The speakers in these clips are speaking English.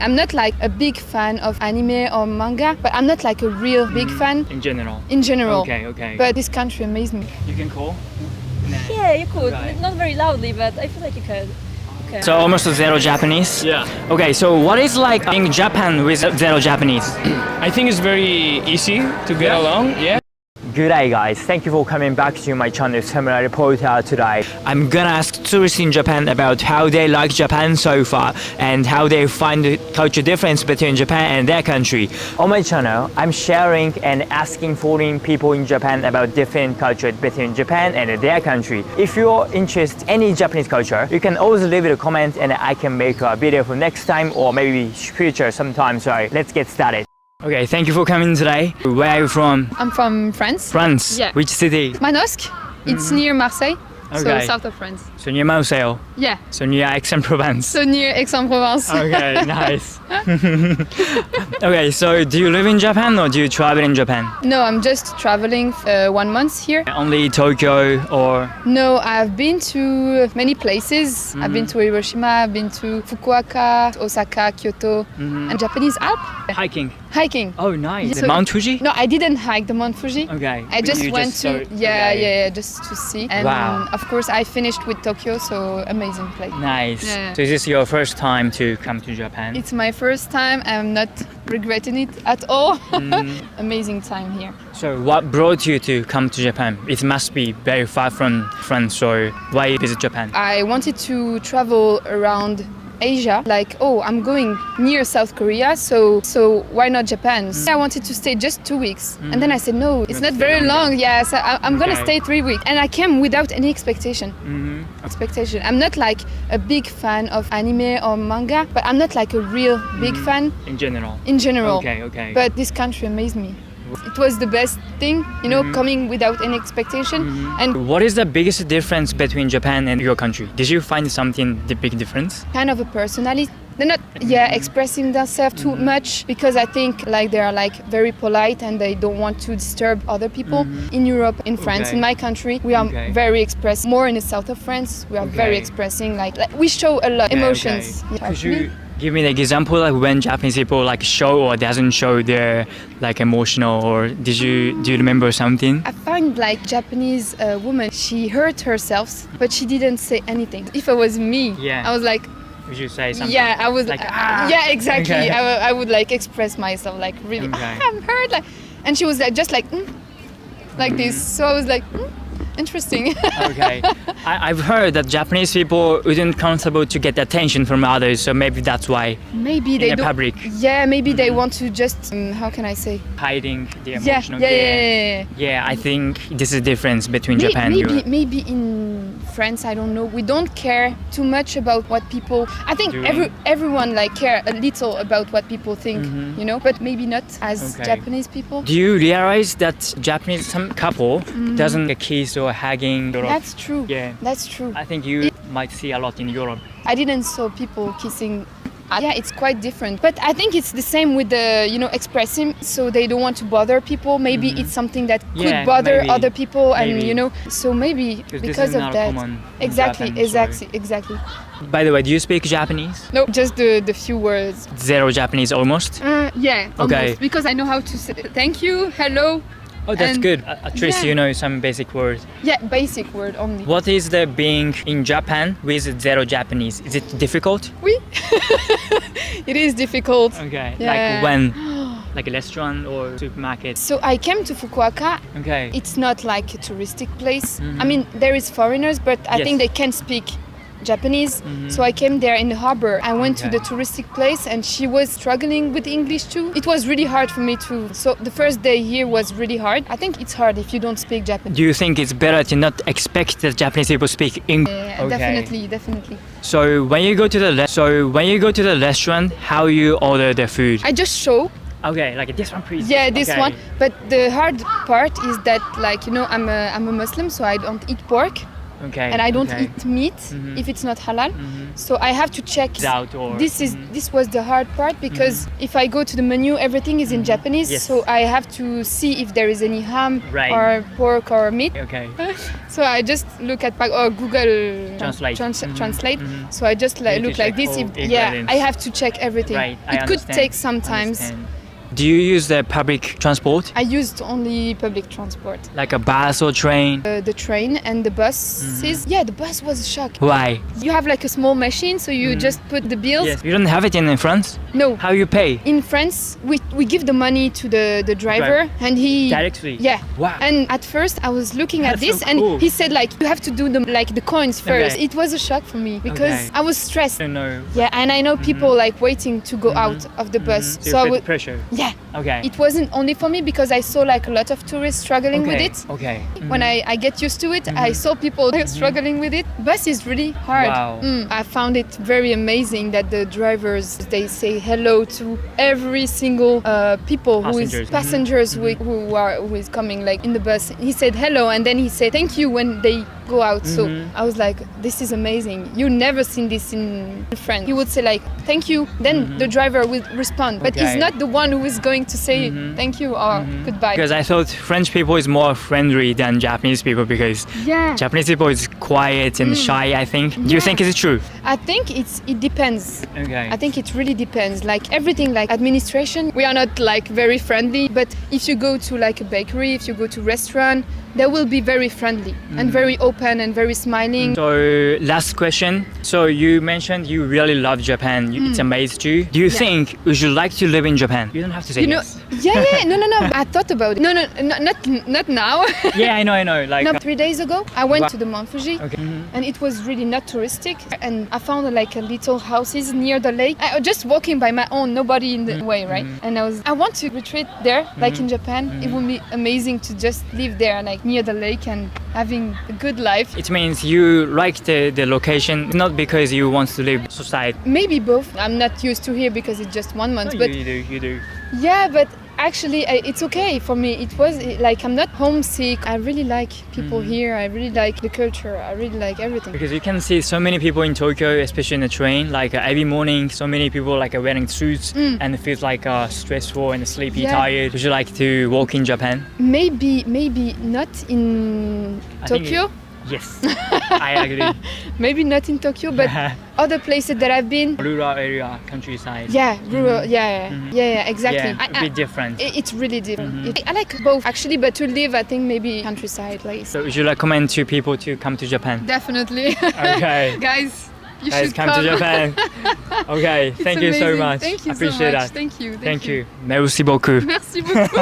I'm not like a big fan of anime or manga, but I'm not like a real big fan. In general? In general. Okay. But this country amazed me. You can call? Yeah, you could. Okay. Not very loudly, but I feel like you could. Okay. So almost zero Japanese? Yeah. Okay, so what is like in Japan with zero Japanese? I think it's very easy to get along. Yeah. Good day guys, thank you for coming back to my channel Samurai Reporter today. I'm gonna ask tourists in Japan about how they like Japan so far and how they find the culture difference between Japan and their country. On my channel, I'm sharing and asking foreign people in Japan about different culture between Japan and their country. If you're interested in any Japanese culture, you can always leave a comment and I can make a video for next time or maybe future sometime. So let's get started. Okay, thank you for coming today. Where are you from? I'm from France. France? Yeah. Which city? Manosque. It's near Marseille. Okay. So south of France. So near Marseille. Yeah. So near Aix-en-Provence. So near Aix-en-Provence. Okay, nice. Okay, so do you live in Japan or do you travel in Japan? No, I'm just traveling 1 month here. Only Tokyo or? No, I've been to many places. I've been to Hiroshima, I've been to Fukuoka, Osaka, Kyoto, and Japanese Alp. Hiking. Hiking. Oh, nice. So- The Mount Fuji? No, I didn't hike the Mount Fuji. Okay. I just You went saw to it. yeah, Okay. just to see. And Wow. of course I finished with Tokyo, so amazing place. Nice. Yeah. So is this your first time to come to Japan? It's my first time. I'm not regretting it at all. Amazing time here. So what brought you to come to Japan? It must be very far from France, so why visit Japan? I wanted to travel around Asia, like, oh, I'm going near South Korea, so why not Japan? So I wanted to stay just 2 weeks, and then I said, no, it's not very long. Yeah, so I'm gonna Okay. stay 3 weeks, and I came without any expectation. Expectation. I'm not like a big fan of anime or manga, but I'm not like a real big fan In general? in general. Okay. But this country amazed me. It was the best thing, coming without any expectation. And What is the biggest difference between Japan and your country? Did you find something the big difference? kind of a personality. They're not expressing themselves too much because I think like they are like very polite and they don't want to disturb other people. In Europe, in France, Okay. in my country, we are Okay. very expressive. More in the south of France, we are very Okay. expressing like we show a lot emotions. Okay. Yeah. Could you give me an example like when Japanese people like show or doesn't show their like emotional or do you remember something? I find like Japanese woman, she hurt herself, but she didn't say anything. If it was me, Yeah. I was like, Would you say something? yeah, I was like, yeah, exactly. Okay. I would like express myself like really, Okay. I'm hurt, like, and she was like just like like this. So I was like, interesting. Okay. I've heard that Japanese people wouldn't comfortable to get attention from others, so maybe that's why Maybe they in a don't. public Yeah, maybe they want to just how can I say? hiding the Yeah, emotional. Yeah, I think this is the difference between Japan and Europe. Maybe in France, I don't know. We don't care too much about what people. I think Doing. everyone like care a little about what people think, but maybe not as Okay. Japanese people. Do you realize that Japanese some couple doesn't get kiss or hugging? Or, That's true. Yeah. That's true. I think you might see a lot in Europe. I didn't saw people kissing. Yeah, it's quite different. But I think it's the same with the, expressing, so they don't want to bother people. Maybe it's something that could Yeah, bother maybe. other people, and Maybe. So maybe This because is of not that. common in Exactly, Japan, so- exactly. By the way, do you speak Japanese? No, just the few words. Zero Japanese almost? Yeah, Okay. almost. Because I know how to say thank you, hello. Oh, that's And- good. At least yeah. you know some basic words. Yeah, basic word only. What is the being in Japan with zero Japanese? Is it difficult? Oui. It is difficult. Okay. Yeah. Like when? Like a restaurant or supermarket? So I came to Fukuoka. Okay. It's not like a touristic place. I mean, there is foreigners, but I Yes. think they can speak Japanese. So I came there in the harbor. I went to Okay. the touristic place and she was struggling with English too. It was really hard for me too. So the first day here was really hard. I think it's hard if you don't speak Japanese. Do you think it's better to not expect that Japanese people speak English? Yeah, definitely. So when you go to the restaurant, how you order the food? I just show. Okay, like this one, please. Yeah, this Okay. one. But the hard part is that, like, I'm a Muslim, so I don't eat pork. Okay. And I don't okay. eat meat if it's not halal. So I have to check. Out or This was the hard part because if I go to the menu, everything is in Japanese. Yes. So I have to see if there is any ham Right. or pork or meat. Okay. So I just look at or Google Translate. Translate. So I just like You need look to like check this. all If, yeah, ingredients. I have to check everything. Right, I It could understand. take some times. Understand. Do you use the public transport, I used only public transport. like a bus or train? The train and the buses. Yeah, the bus was a shock. Why? You have like a small machine, so you just put the bills. Yes. You don't have it in France? No. How you pay? In France, we give the money to the driver, and he Directly? Yeah. Wow. And at first, I was looking at That's this, so and cool. he said like you have to do the coins first. Okay. It was a shock for me because Okay. I was stressed. I don't know. Yeah, and I know people like waiting to go out of the bus. So I you feel would. pressure. Yeah. Okay. It wasn't only for me because I saw like a lot of tourists struggling with it. Okay. When I get used to it, I saw people struggling with it. Bus is really hard. Wow. I found it very amazing that the drivers they say hello to every single people Passengers. who is coming like in the bus. He said hello and then he said thank you when they go out. So I was like, this is amazing. You never seen this in France. He would say like thank you, then the driver will respond, but he's Okay. not the one who is going to say thank you or goodbye. Because I thought French people is more friendly than Japanese people because Yeah. Japanese people is quiet and shy, I think. Do you think it's true? I think it depends. Okay. I think it really depends. Like everything, like administration, we are not like very friendly. But if you go to like a bakery, if you go to restaurant, they will be very friendly and very open and very smiling. So last question. So you mentioned you really love Japan. It's amazed you. Do you think you should like to live in Japan? You don't have to say You know, yes. yeah, no. I thought about it. No, not now. Yeah, I know. Like No, 3 days ago, I went to the Mount Fuji, Okay. and it was really not touristic. And I found like a little houses near the lake. I was just walking by my own, nobody in the way, right? And I want to retreat there, like in Japan. It would be amazing to just live there, like near the lake and having a good life. it means you like the location, not because you want to live society. Maybe both. I'm not used to here because it's just 1 month, but you do. yeah, but actually it's okay for me. It was like I'm not homesick. I really like people here. I really like the culture. I really like everything. Because you can see so many people in Tokyo, especially in the train, like every morning, so many people like are wearing suits and it feels like stressful and sleepy, Yeah. tired. Would you like to walk in Japan? Maybe not in I think Tokyo. Yes, I agree. Maybe not in Tokyo, but other places that I've been. Rural area, countryside. Yeah, rural. Yeah, exactly. Yeah, a bit different. It's really different. I like both actually, but to live, I think maybe countryside place. So would you recommend to people to come to Japan? Definitely. Okay. Guys, you Guys, should come to Japan. Okay, It's thank you so amazing. much. Thank you Appreciate so much. that. Thank you. Thank you. Merci beaucoup. Merci beaucoup.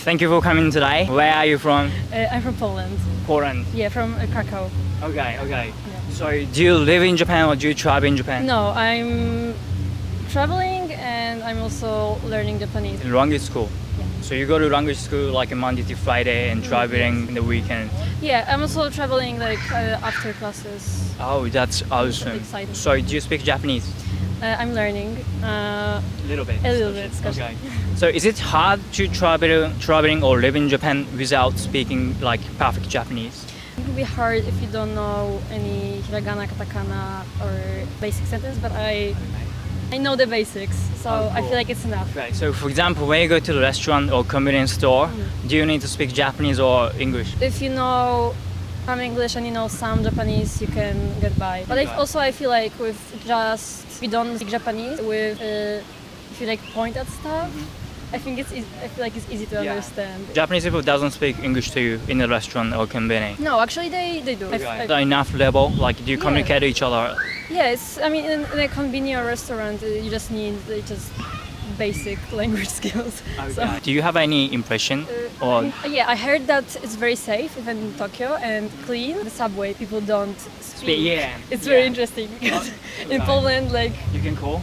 Thank you for coming today. Where are you from? I'm from Poland. Poland. Yeah, from Krakow. Okay. So do you live in Japan or do you travel in Japan? No, I'm traveling and I'm also learning Japanese. In language school. So you go to language school like Monday to Friday and traveling in the weekend. Yeah, I'm also traveling like after classes. Oh, that's awesome. exciting. So do you speak Japanese? I'm learning A little bit. a little bit. Okay. So is it hard to traveling or live in Japan without speaking like perfect Japanese? It can be hard if you don't know any hiragana, katakana, or basic sentence, but I know the basics, so Oh, I cool. feel like it's enough. Right. So for example, when you go to the restaurant or convenience store, do you need to speak Japanese or English? If you know some English and you know some Japanese, you can get by. But I feel like with just if you don't speak Japanese, with if you like point at stuff, I think it's I feel like it's easy to Yeah. understand. Japanese people doesn't speak English to you in a restaurant or convenience. No, actually they do. Is there enough level? Like, do you communicate to each other? Yes, I mean in a convenience restaurant, you just need just basic language skills. So, Do you have any impression? Or yeah, I heard that it's very safe even in Tokyo and clean. The subway people don't speak. yeah. It's very interesting because in Poland, like You can call.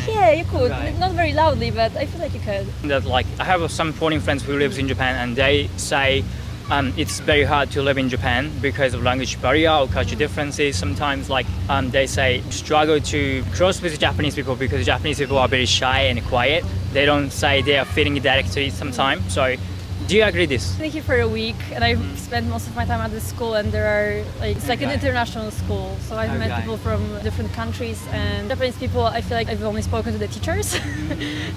yeah, you could Right. not very loudly, but I feel like you could. That like I have some foreign friends who lives in Japan and they say it's very hard to live in Japan because of language barrier or culture differences. Sometimes like they say struggle to cross with Japanese people because Japanese people are very shy and quiet. They don't say they are feeling directly sometimes. So Do you agree this? I've been here for a week, and I've spent most of my time at this school, and there are like it's like an international school, so I've met people from different countries, and Japanese people. I feel like I've only spoken to the teachers,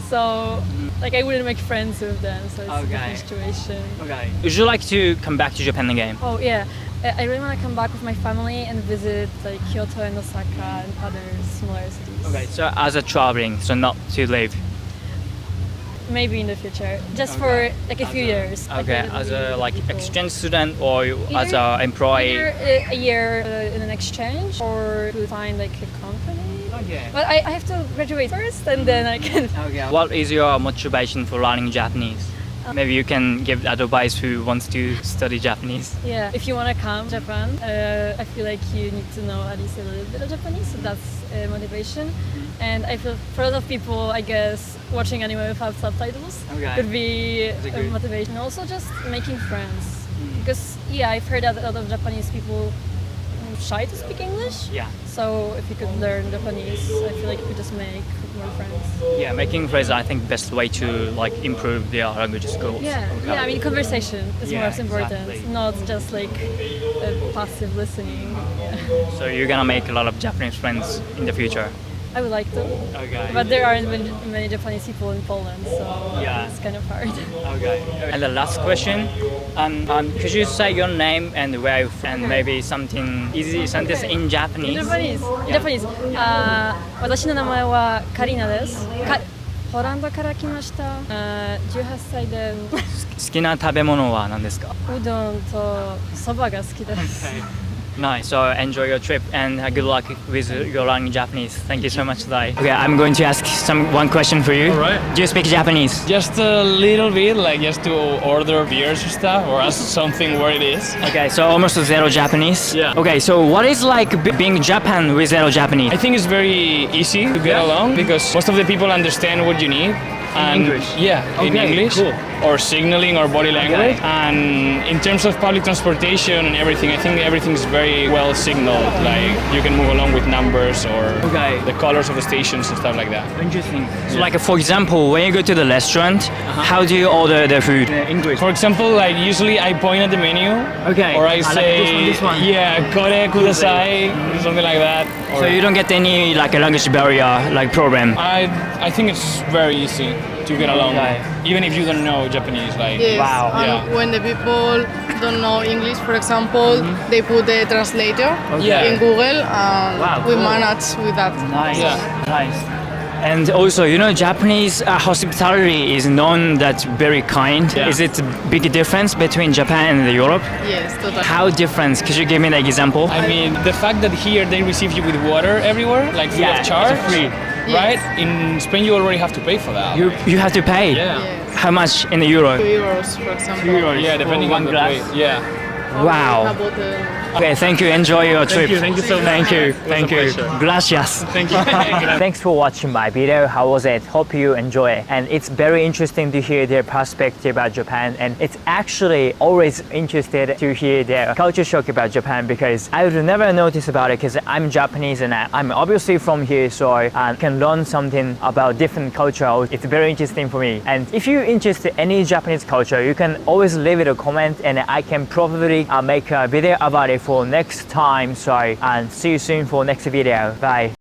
so like I wouldn't make friends with them, so it's a different situation. Okay. Would you like to come back to Japan again? Oh yeah, I really want to come back with my family and visit like Kyoto and Osaka and other smaller cities. Okay, so as a traveling, so not to live. Maybe in the future, just for like a few years. Okay, as a like people. exchange student or as Either- an employee. Either a year in an exchange or to find like a company. Okay. But I have to graduate first and then I can. Okay. What is your motivation for learning Japanese? Maybe you can give advice who wants to study Japanese. Yeah, if you want to come to Japan, I feel like you need to know at least a little bit of Japanese, so that's motivation. And I feel for a lot of people, I guess, watching anime without subtitles could be a motivation. Also, just making friends. Because, yeah, I've heard that a lot of Japanese people are shy to speak English. Yeah. So if you could learn Japanese, I feel like you could just make more friends. Yeah, making friends, I think, best way to like improve their language skills. Yeah, yeah. I mean, conversation is Yeah, most important, exactly. not just like passive listening. Yeah. So you're gonna make a lot of Japanese friends in the future. I would like to, Okay. but there aren't many Japanese people in Poland, so Yeah. it's kind of hard. Okay. And the last question, could you say your name and where you're from, and maybe something easy sentence in Japanese? Japanese. Japanese. 私の名前はカリナです。ホランダから来ました。18歳で好きな食べ物は何ですか？うどんとそばが好きです。Nice. So enjoy your trip and good luck with your learning Japanese. Thank you so much today. Okay, I'm going to ask one question for you. Alright. Do you speak Japanese? Just a little bit, like just to order beers or stuff, or ask something where it is. Okay, so almost zero Japanese. Yeah. Okay, so what is like being Japan with zero Japanese? I think it's very easy to get along because most of the people understand what you need. And English? Yeah, in Okay, English cool. or signaling or body language. And in terms of public transportation and everything, I think everything's very well signaled. Like you can move along with numbers or the colors of the stations and stuff like that. Interesting. So like for example, when you go to the restaurant, how do you order the food? English. For example, like usually I point at the menu. Okay. Or I like say, this one. yeah, kore kudasai, something like that. Or So you don't get any like a language barrier like problem. I think it's very easy to get along, Okay. even if you don't know Japanese. Like, Yes, Wow. and Yeah. when the people don't know English, for example, they put the translator Yeah. in Google and Wow, we cool. manage with that. Nice. Yeah. Nice. And also, you know, Japanese hospitality is known that very kind. Yeah. Is it a big difference between Japan and Europe? Yes, totally. How different? Could you give me an example? I mean, the fact that here they receive you with water everywhere, like free Yeah, of charge, it's free. right? In Spain, you already have to pay for that. You have to pay. Yeah. Yes. How much in the euro? 2 euros, for example. Yeah, depending For on one the glass? place. Yeah. Wow. A bottle. Okay, thank you. Enjoy your trip. Thank you so much. Thank you. It was a Thank you. pleasure. Gracias. Thank you. Thanks for watching my video. How was it? Hope you enjoy it. And it's very interesting to hear their perspective about Japan. And it's actually always interested to hear their culture shock about Japan because I would never notice about it because I'm Japanese and I'm obviously from here, so I can learn something about different culture. It's very interesting for me. And if you're interested in any Japanese culture, you can always leave it a comment and I can probably make a video about it for next time. So and see you soon for next video. Bye.